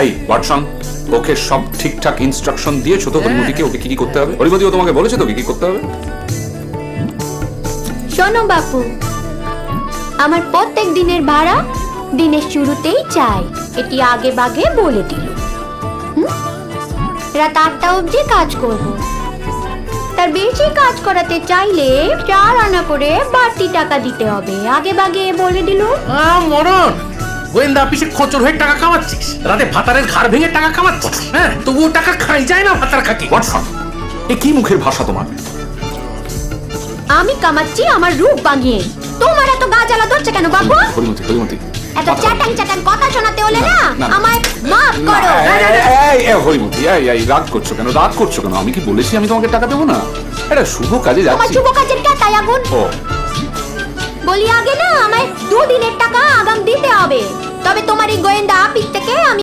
এই ওয়াটসন, ওকে সব ঠিকঠাক ইনস্ট্রাকশন দিয়েছো তো হরিমতিকে? ওকে কি কি করতে হবে? হরিমতিও তোমাকে বলেছে তো কি করতে হবে? শোনো বাপু, আমার প্রত্যেক দিনের ভাড়া দিনের শুরুতেই চাই, এটি আগে বাগে বলে দিল। রাত 8টা অবধি কাজ করব, তার বেশি কাজ করাতে চাইলে 4 আনা করে বাড়তি টাকা দিতে হবে, আগে বাগে বলে দিল। মরণ, গোয়েন্দা অফিসে খোঁচর হয়ে টাকা কামাচ্ছিস, রাতে ভাতারের ঘাড় ভেঙে টাকা কামাচ্ছিস, হ্যাঁ তবুও টাকা খাই যায় না ভাতার খাকি। ওয়াটসন, এ কি মুখের ভাষা তোমার? আমি কামাচ্ছি আমার রূপ বাগিয়ে, তোমার এত গা জ্বালা ধরছে কেন বাবু? হরিমতি, হরিমতি, এত চাটাং চাটাং কথা শোনাতে হলে না আমায় মাফ করো। হরিমতি, এই রাগ করছো কেন? রাগ করছো কেন? আমি কি বলেছি আমি তোমাকে টাকা দেবো না? এটা শুভ কাজে আমার যাচ্ছি। শুভ কাজের কাটাই আগুন। ও বলি আগে না আমায় 2 দিনের টাকা আগাম দিতে হবে, তবে তোমার এই গোয়েন্দা অফিস থেকে আমি